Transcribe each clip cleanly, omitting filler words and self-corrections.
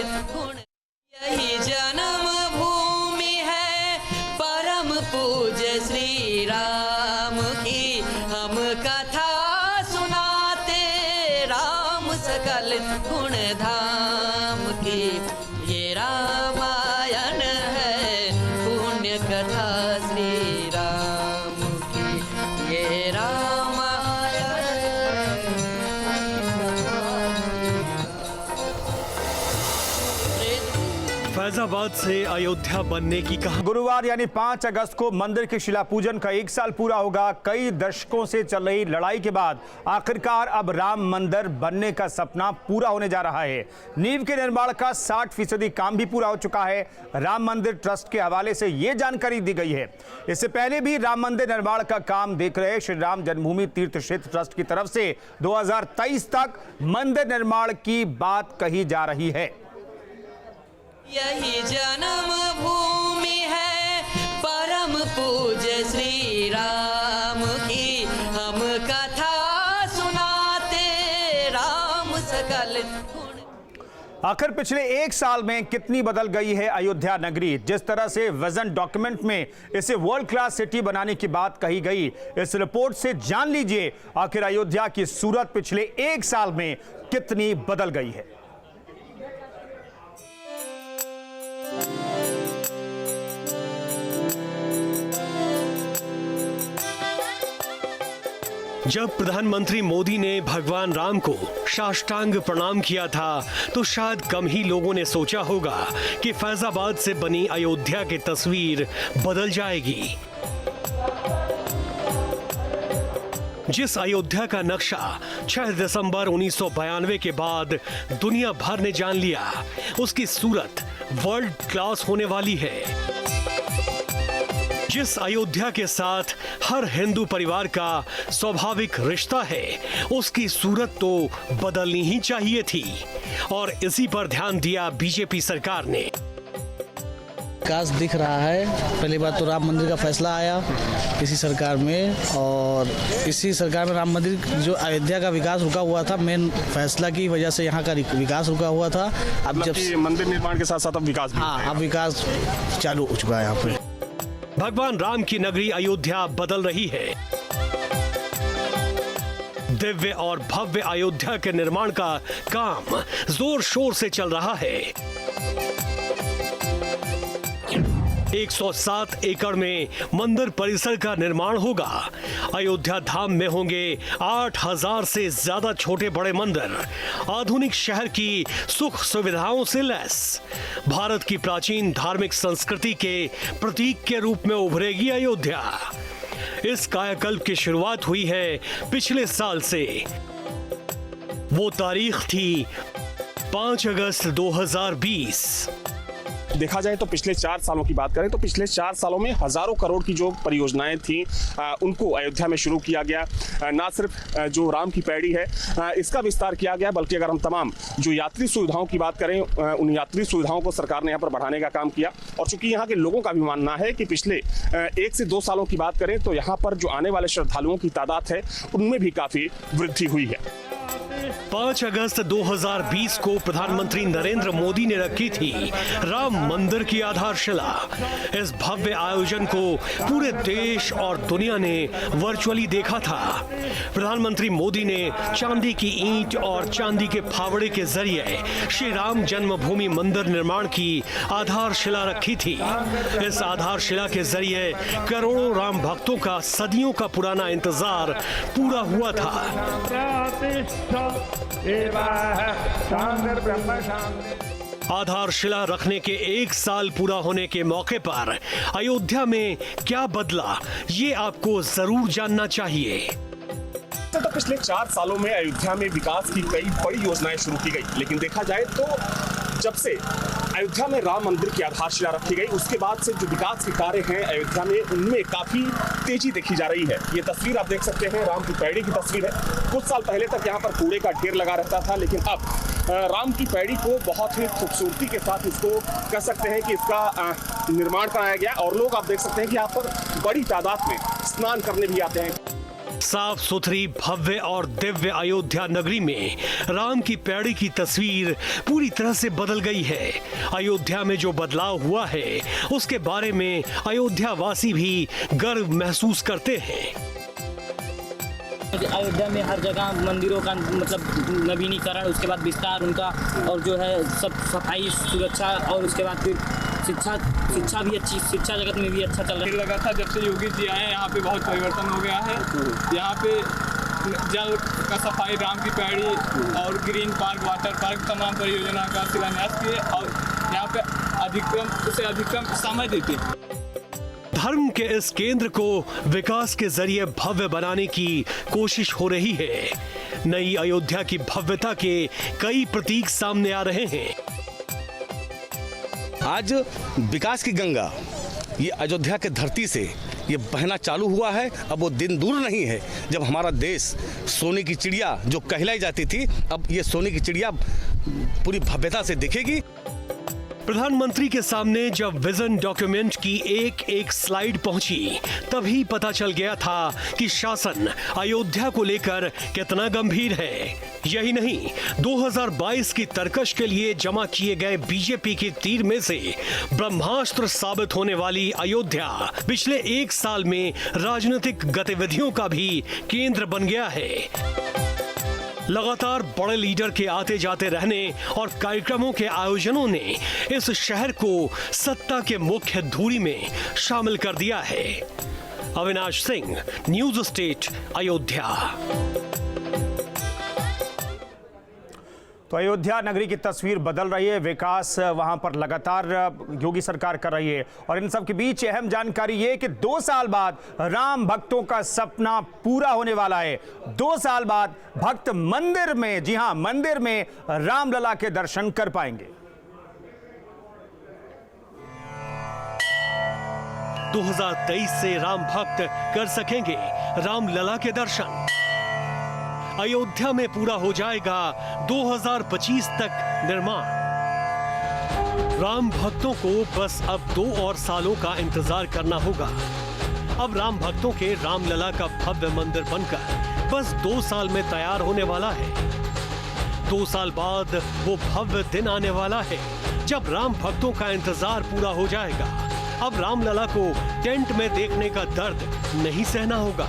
गुण। यही जन्म भूमि है परम पूज्य श्री राम की, हम कथा सुनाते राम सकल गुण धाम की। ये रामायण है पुण्य कथा श्री राम की, ये रामायण। फैजाबाद से अयोध्या बनने की कहानी। गुरुवार यानी 5 अगस्त को मंदिर के शिला पूजन का 1 साल पूरा होगा। कई दशकों से चल रही लड़ाई के बाद आखिरकार अब राम मंदिर बनने का सपना पूरा होने जा रहा है। नींव के निर्माण का 60% काम भी पूरा हो चुका है। राम मंदिर ट्रस्ट के हवाले से ये जानकारी दी गई है। इससे पहले भी राम मंदिर निर्माण का काम देख रहे श्री राम जन्मभूमि तीर्थ क्षेत्र ट्रस्ट की तरफ से 2023 तक मंदिर निर्माण की बात कही जा रही है। यही जन्म भूमि है परम पूज्य श्री राम की, हम कथा सुनाते राम सकल गुण। आखिर पिछले 1 साल में कितनी बदल गई है अयोध्या नगरी। जिस तरह से विजन डॉक्यूमेंट में इसे वर्ल्ड क्लास सिटी बनाने की बात कही गई, इस रिपोर्ट से जान लीजिए आखिर अयोध्या की सूरत पिछले 1 साल में कितनी बदल गई है। जब प्रधानमंत्री मोदी ने भगवान राम को साष्टांग प्रणाम किया था तो शायद कम ही लोगों ने सोचा होगा कि फैजाबाद से बनी अयोध्या की तस्वीर बदल जाएगी। जिस अयोध्या का नक्शा 6 दिसंबर 1992 के बाद दुनिया भर ने जान लिया, उसकी सूरत वर्ल्ड क्लास होने वाली है। जिस अयोध्या के साथ हर हिंदू परिवार का स्वाभाविक रिश्ता है, उसकी सूरत तो बदलनी ही चाहिए थी और इसी पर ध्यान दिया बीजेपी सरकार ने। विकास दिख रहा है। पहली बात तो राम मंदिर का फैसला आया इसी सरकार में, और इसी सरकार में राम मंदिर जो अयोध्या का विकास रुका हुआ था, मेन फैसला की वजह से यहाँ का विकास रुका हुआ था। अब जब मंदिर निर्माण के साथ साथ अब विकास भी अब विकास चालू हो चुका है यहाँ पे। भगवान राम की नगरी अयोध्या बदल रही है। दिव्य और भव्य अयोध्या के निर्माण का काम जोर शोर से चल रहा है। 107 एकड़ में मंदिर परिसर का निर्माण होगा। अयोध्या धाम में होंगे 8000 से ज्यादा छोटे बड़े मंदिर, आधुनिक शहर की सुख सुविधाओं से लैस। भारत की प्राचीन धार्मिक संस्कृति के प्रतीक के रूप में उभरेगी अयोध्या। इस कायाकल्प की शुरुआत हुई है पिछले साल से। वो तारीख थी 5 अगस्त 2020। देखा जाए तो पिछले 4 सालों की बात करें तो पिछले 4 सालों में हजारों करोड़ की जो परियोजनाएं थी उनको अयोध्या में शुरू किया गया। ना सिर्फ जो राम की पैड़ी है इसका विस्तार किया गया, बल्कि अगर हम तमाम जो यात्री सुविधाओं की बात करें उन यात्री सुविधाओं को सरकार ने यहाँ पर बढ़ाने का काम किया। और चूंकि यहाँ के लोगों का भी मानना है कि पिछले 1 से 2 सालों की बात करें तो यहाँ पर जो आने वाले श्रद्धालुओं की तादाद है उनमें भी काफी वृद्धि हुई है। 5 अगस्त 2020 को प्रधानमंत्री नरेंद्र मोदी ने रखी थी राम मंदिर की आधारशिला। इस भव्य आयोजन को पूरे देश और दुनिया ने वर्चुअली देखा था। प्रधानमंत्री मोदी ने चांदी की ईंट और चांदी के फावड़े के जरिए श्री राम जन्मभूमि मंदिर निर्माण की आधारशिला रखी थी। इस आधारशिला के जरिए करोड़ों राम भक्तों का सदियों का पुराना इंतजार पूरा हुआ था। आधारशिला रखने के 1 साल पूरा होने के मौके पर अयोध्या में क्या बदला, ये आपको जरूर जानना चाहिए। तो पिछले 4 सालों में अयोध्या में विकास की कई बड़ी योजनाएं शुरू की गई, लेकिन देखा जाए तो जब से अयोध्या में राम मंदिर की आधारशिला रखी गई उसके बाद से जो विकास के कार्य हैं अयोध्या में उनमें काफी तेजी देखी जा रही है। ये तस्वीर आप देख सकते हैं राम की पैड़ी की तस्वीर है। कुछ साल पहले तक यहाँ पर कूड़े का ढेर लगा रहता था, लेकिन अब राम की पैड़ी को बहुत ही खूबसूरती के साथ इसको कह सकते हैं कि इसका निर्माण कराया गया और लोग आप देख सकते हैं कि यहाँ पर बड़ी तादाद में स्नान करने भी आते हैं। साफ सुथरी भव्य और दिव्य अयोध्या नगरी में राम की पैड़ी की तस्वीर पूरी तरह से बदल गई है। अयोध्या में जो बदलाव हुआ है उसके बारे में अयोध्या वासी भी गर्व महसूस करते हैं। अयोध्या में हर जगह मंदिरों का मतलब नवीनीकरण, उसके बाद विस्तार उनका, और जो है सब सफाई सुरक्षा, और उसके बाद फिर शिक्षा भी अच्छी, शिक्षा जगत में भी अच्छा चल रहा है। लगा था जब से योगी जी आए यहाँ पे बहुत परिवर्तन हो गया है। यहाँ पे जल का सफाई, राम की पैड़ी और ग्रीन पार्क, वाटर पार्क, तमाम परियोजना का शिलान्यास किए और यहाँ पे अधिकतम समय देते हैं। धर्म के इस केंद्र को विकास के जरिए भव्य बनाने की कोशिश हो रही है। नई अयोध्या की भव्यता के कई प्रतीक सामने आ रहे हैं। आज विकास की गंगा ये अयोध्या के धरती से ये बहना चालू हुआ है। अब वो दिन दूर नहीं है जब हमारा देश सोने की चिड़िया जो कहलाई जाती थी, अब ये सोने की चिड़िया पूरी भव्यता से दिखेगी। प्रधानमंत्री के सामने जब विजन डॉक्यूमेंट की एक एक स्लाइड पहुंची तभी पता चल गया था कि शासन अयोध्या को लेकर कितना गंभीर है। यही नहीं, 2022 की तरकश के लिए जमा किए गए बीजेपी के तीर में से ब्रह्मास्त्र साबित होने वाली अयोध्या पिछले एक साल में राजनीतिक गतिविधियों का भी केंद्र बन गया है। लगातार बड़े लीडर के आते जाते रहने और कार्यक्रमों के आयोजनों ने इस शहर को सत्ता के मुख्य धूरी में शामिल कर दिया है। Avinash Singh, News State, Ayodhya. तो अयोध्या नगरी की तस्वीर बदल रही है, विकास वहां पर लगातार योगी सरकार कर रही है। और इन सब के बीच अहम जानकारी ये कि 2 साल बाद राम भक्तों का सपना पूरा होने वाला है। 2 साल बाद भक्त मंदिर में, जी हां, मंदिर में रामलला के दर्शन कर पाएंगे। 2023 से राम भक्त कर सकेंगे रामलला के दर्शन। अयोध्या में पूरा हो जाएगा 2025 तक निर्माण। राम भक्तों को बस अब 2 और सालों का इंतजार करना होगा। अब राम भक्तों के रामलला का भव्य मंदिर बनकर बस 2 साल में तैयार होने वाला है। 2 साल बाद वो भव्य दिन आने वाला है जब राम भक्तों का इंतजार पूरा हो जाएगा। अब रामलला को टेंट में देखने का दर्द नहीं सहना होगा।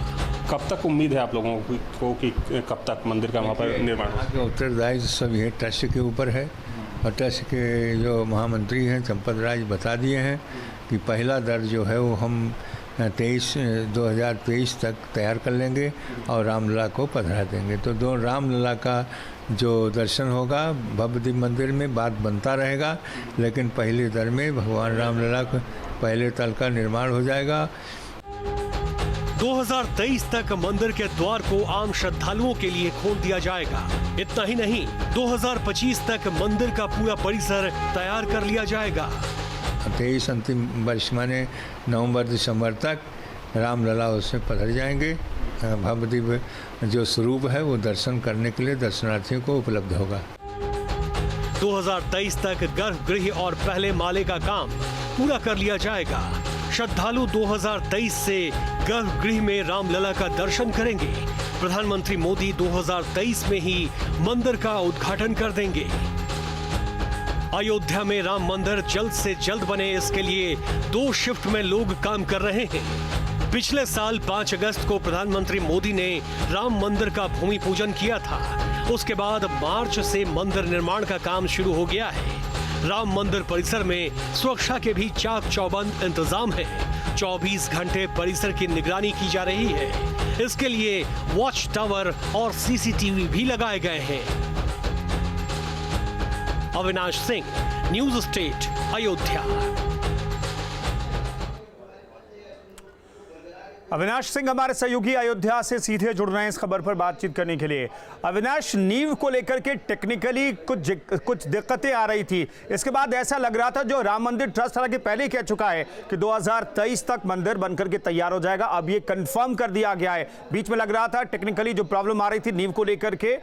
कब तक उम्मीद है आप लोगों को कि कब तक मंदिर का वहाँ पर निर्माण होगा? उत्तरदायित्व सब ये ट्रस्ट के ऊपर है और ट्रस्ट के जो महामंत्री हैं चंपत राज बता दिए हैं कि पहला दर जो है वो हम 2023 तक तैयार कर लेंगे और रामलला को पधरा देंगे। तो दो रामलला का जो दर्शन होगा भव्य मंदिर में बात बनता रहेगा, लेकिन पहले दर में भगवान रामलला को पहले तल का निर्माण हो जाएगा। 2023 तक मंदिर के द्वार को आम श्रद्धालुओं के लिए खोल दिया जाएगा। इतना ही नहीं, 2025 तक मंदिर का पूरा परिसर तैयार कर लिया जाएगा। 23 अंतिम वर्ष माने नवंबर-दिसंबर तक रामलला उसमें पधर जाएंगे। भव्य दिव्य जो स्वरूप है वो दर्शन करने के लिए दर्शनार्थियों को उपलब्ध होगा। 2023 तक गर्भगृह और पहले माले का काम पूरा कर लिया जाएगा। श्रद्धालु 2023 से गर्भगृह में रामलला का दर्शन करेंगे। प्रधानमंत्री मोदी 2023 में ही मंदिर का उद्घाटन कर देंगे। अयोध्या में राम मंदिर जल्द से जल्द बने, इसके लिए 2 शिफ्ट में लोग काम कर रहे हैं। पिछले साल 5 अगस्त को प्रधानमंत्री मोदी ने राम मंदिर का भूमि पूजन किया था। उसके बाद मार्च से मंदिर निर्माण का काम शुरू हो गया है। राम मंदिर परिसर में सुरक्षा के भी चाक चौबंद इंतजाम है। 24 घंटे परिसर की निगरानी की जा रही है। इसके लिए वॉच टावर और सीसीटीवी भी लगाए गए हैं। Avinash Singh, News State, Ayodhya. अविनाश सिंह हमारे सहयोगी अयोध्या से सीधे जुड़ रहे हैं इस खबर पर बातचीत करने के लिए। अविनाश, नींव को लेकर के टेक्निकली कुछ दिक्कतें आ रही थी। इसके बाद ऐसा लग रहा था, जो राम मंदिर ट्रस्ट हालांकि पहले कह चुका है कि 2023 तक मंदिर बनकर के तैयार हो जाएगा, अब ये कंफर्म कर दिया गया है। बीच में लग रहा था टेक्निकली जो प्रॉब्लम आ रही थी नींव को लेकर के,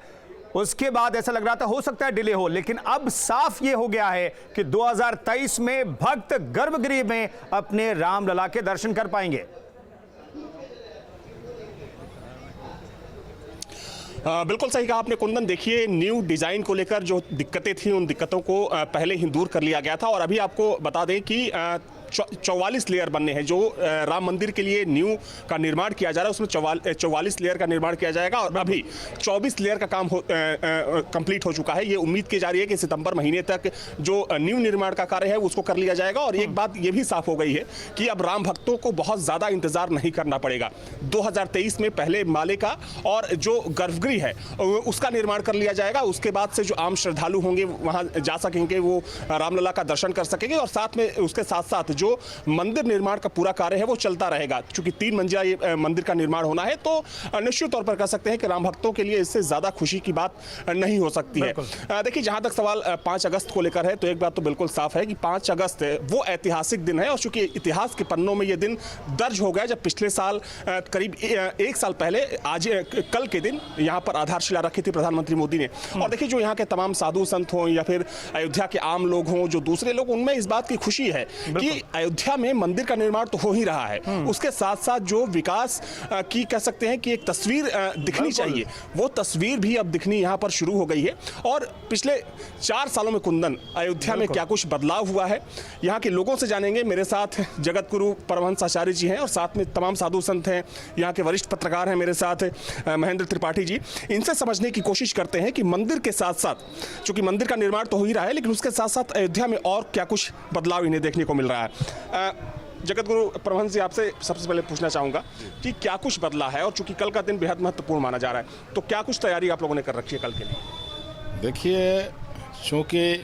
उसके बाद ऐसा लग रहा था हो सकता है डिले हो, लेकिन अब साफ ये हो गया है कि 2023 में भक्त गर्भगृह में अपने रामलला के दर्शन कर पाएंगे। बिल्कुल सही कहा आपने कुंदन। देखिए, न्यू डिजाइन को लेकर जो दिक्कतें थी उन दिक्कतों को पहले ही दूर कर लिया गया था और अभी आपको बता दें कि 44 लेयर बनने हैं। जो राम मंदिर के लिए न्यू का निर्माण किया जा रहा है उसमें 44 लेयर का निर्माण किया जाएगा और अभी 24 लेयर का काम कंप्लीट हो चुका है। ये उम्मीद की जा रही है कि सितंबर महीने तक जो न्यू निर्माण का कार्य है उसको कर लिया जाएगा। और एक बात ये भी साफ हो गई है कि अब राम भक्तों को बहुत ज़्यादा इंतजार नहीं करना पड़ेगा। 2023 में पहले माले का और जो गर्भगृह है उसका निर्माण कर लिया जाएगा। उसके बाद से जो आम श्रद्धालु होंगे वहाँ जा सकेंगे, वो रामलला का दर्शन कर सकेंगे और साथ में उसके साथ साथ जो मंदिर निर्माण का पूरा कार्य है वो चलता रहेगा। क्योंकि 3 मंजिला ये मंदिर का निर्माण होना है तो निश्चित तौर पर कह सकते हैं कि राम भक्तों के लिए इससे ज्यादा खुशी की बात नहीं हो सकती है। देखिए, जहां तक सवाल 5 अगस्त को लेकर है तो एक बात तो बिल्कुल साफ है कि 5 अगस्त वो ऐतिहासिक दिन है और चूंकि इतिहास के पन्नों में ये दिन दर्ज हो गया जब पिछले साल करीब 1 साल पहले आज कल के दिन यहाँ पर आधारशिला रखी थी प्रधानमंत्री मोदी ने। और देखिए, जो यहाँ के तमाम साधु संत हों या फिर अयोध्या के आम लोग हों, जो दूसरे लोग, उनमें इस बात की खुशी है कि अयोध्या में मंदिर का निर्माण तो हो ही रहा है, उसके साथ साथ जो विकास की कह सकते हैं कि एक तस्वीर दिखनी चाहिए वो तस्वीर भी अब दिखनी यहाँ पर शुरू हो गई है। और पिछले 4 सालों में कुंदन अयोध्या में क्या कुछ बदलाव हुआ है यहाँ के लोगों से जानेंगे। मेरे साथ जगत गुरु परमहंस आचार्य जी हैं और साथ में तमाम साधु संत हैं, यहाँ के वरिष्ठ पत्रकार हैं मेरे साथ महेंद्र त्रिपाठी जी। इनसे समझने की कोशिश करते हैं कि मंदिर के साथ साथ, चूंकि मंदिर का निर्माण तो हो ही रहा है, लेकिन उसके साथ साथ अयोध्या में और क्या कुछ बदलाव इन्हें देखने को मिल रहा है। जगत गुरु परमहंस जी, आपसे सबसे पहले पूछना चाहूंगा कि क्या कुछ बदला है और चूंकि कल का दिन बेहद महत्वपूर्ण माना जा रहा है तो क्या कुछ तैयारी आप लोगों ने कर रखी है कल के लिए? देखिए, चूँकि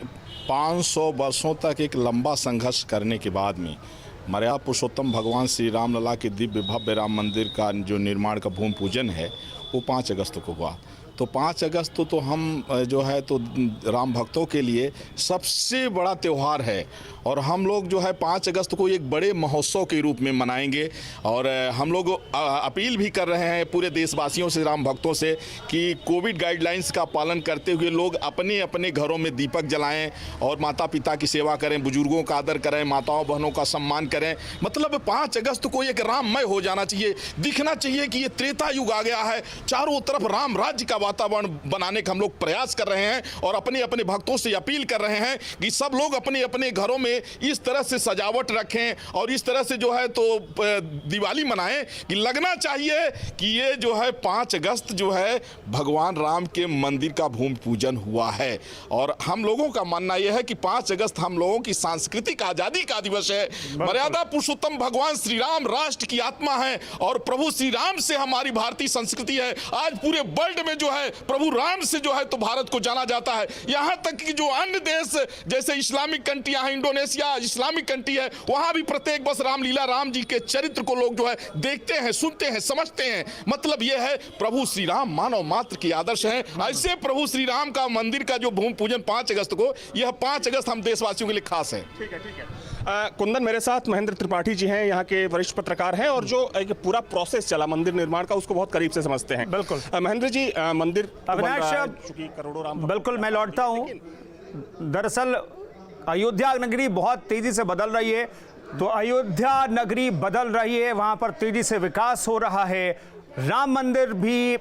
500 वर्षों तक एक लंबा संघर्ष करने के बाद में मर्यादा पुरुषोत्तम भगवान श्री राम लला के दिव्य भव्य राम मंदिर का जो निर्माण का भूमि पूजन है वो 5 अगस्त को हुआ। तो 5 अगस्त तो हम जो है तो राम भक्तों के लिए सबसे बड़ा त्यौहार है और हम लोग जो है 5 अगस्त को एक बड़े महोत्सव के रूप में मनाएंगे। और हम लोग अपील भी कर रहे हैं पूरे देशवासियों से, राम भक्तों से, कि कोविड गाइडलाइंस का पालन करते हुए लोग अपने अपने घरों में दीपक जलाएं और माता पिता की सेवा करें, बुजुर्गों का आदर करें, माताओं बहनों का सम्मान करें। मतलब 5 अगस्त को एक राममय हो जाना चाहिए, दिखना चाहिए कि ये त्रेता युग आ गया है, चारों तरफ राम राज्य का वातावरण बनाने का हम लोग प्रयास कर रहे हैं और अपने अपने भक्तों से अपील कर रहे हैं कि सब लोग अपने अपने घरों में इस तरह से सजावट रखें और इस तरह से जो है तो दिवाली मनाएं कि लगना चाहिए कि ये जो है 5 अगस्त जो है भगवान राम के मंदिर का भूमि पूजन हुआ है। और हम लोगों का मानना यह है कि 5 अगस्त हम लोगों की सांस्कृतिक आजादी का दिवस है। मर्यादा पुरुषोत्तम भगवान श्री राम राष्ट्र की आत्मा है और प्रभु श्री राम से हमारी भारतीय संस्कृति है। आज पूरे वर्ल्ड में जो है प्रभु राम से जो है तो भारत को जाना जाता है। यहाँ तक कि जो अन्य देश जैसे इस्लामिक कंट्रियां हैं, इंडोनेशिया इस्लामिक कंट्री है, वहां भी प्रत्येक वर्ष रामलीला राम जी के चरित्र को लोग जो है देखते हैं, सुनते हैं, समझते हैं। मतलब यह है प्रभु श्री राम मानव मात्र के आदर्श हैं। ऐसे प्रभु श्री राम का मंदिर का जो भूमि पूजन 5 अगस्त को, यह 5 अगस्त हम देशवासियों के लिए खास है। ठीक है, ठीक है। कुंदन, मेरे साथ महेंद्र त्रिपाठी जी हैं, यहाँ के वरिष्ठ पत्रकार हैं और जो एक पूरा प्रोसेस चला मंदिर निर्माण का उसको बहुत करीब से समझते हैं। बिल्कुल महेंद्र जी, मंदिर अविनाश, करोड़ों राम, बिल्कुल मैं लौटता हूँ। दरअसल अयोध्या नगरी बहुत तेजी से बदल रही है, तो अयोध्या नगरी बदल रही है, वहां पर तेजी से विकास हो रहा है। राम मंदिर भी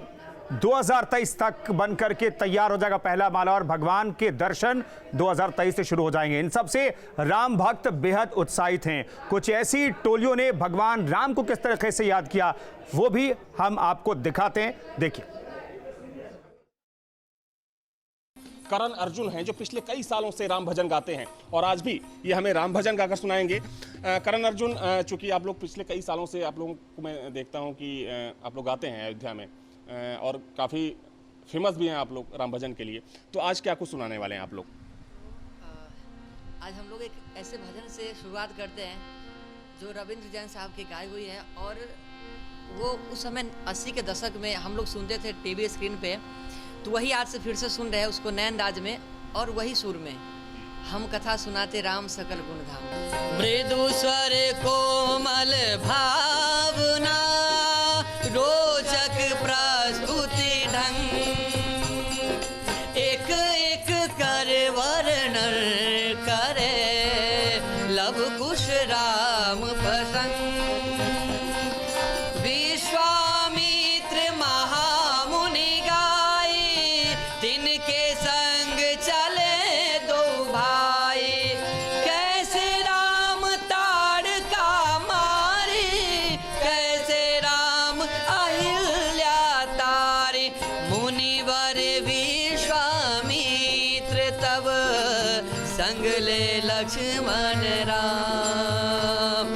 2023 तक बनकर के तैयार हो जाएगा पहला माला और भगवान के दर्शन 2023 से शुरू हो जाएंगे। इन सबसे राम भक्त बेहद उत्साहित हैं। कुछ ऐसी टोलियों ने भगवान राम को किस तरीके से याद किया वो भी हम आपको दिखाते हैं, देखिए। करण अर्जुन हैं जो पिछले कई सालों से राम भजन गाते हैं और आज भी ये हमें राम भजन गाकर सुनाएंगे। करण अर्जुन, चूंकि आप लोग पिछले कई सालों से आप लोगों को मैं देखता हूं कि आप लोग गाते हैं अयोध्या में और काफ़ी फेमस भी हैं आप लोग राम भजन के लिए, तो आज क्या कुछ सुनाने वाले हैं आप लोग? आज हम लोग एक ऐसे भजन से शुरुआत करते हैं जो रविंद्र जैन साहब की गाई हुई है और वो उस समय 80 के दशक में हम लोग सुनते थे टीवी स्क्रीन पे, तो वही आज से फिर से सुन रहे हैं उसको नए अंदाज में और वही सुर में। हम कथा सुनाते राम सकल गुण धाम। मृदु स्वर कोमल भावना रोचक प्रस्तुति ढंग, एक एक कर वर्णन करे लव कुश राम प्रसंग। विश्वामित्र महामुनि गा लक्ष्मण राम।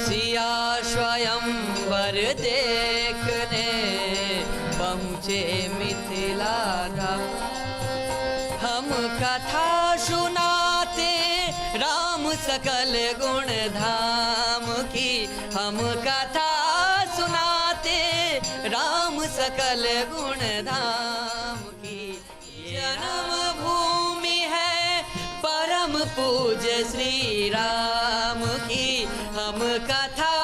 सिया स्वयंवर देखने पहुँचे मिथिला धाम। हम कथा सुनाते राम सकल गुण धाम की। हम कथा सुनाते राम सकल गुण धाम की। जन्म भूमि है परम पूज्य श्री राम की। हम कथा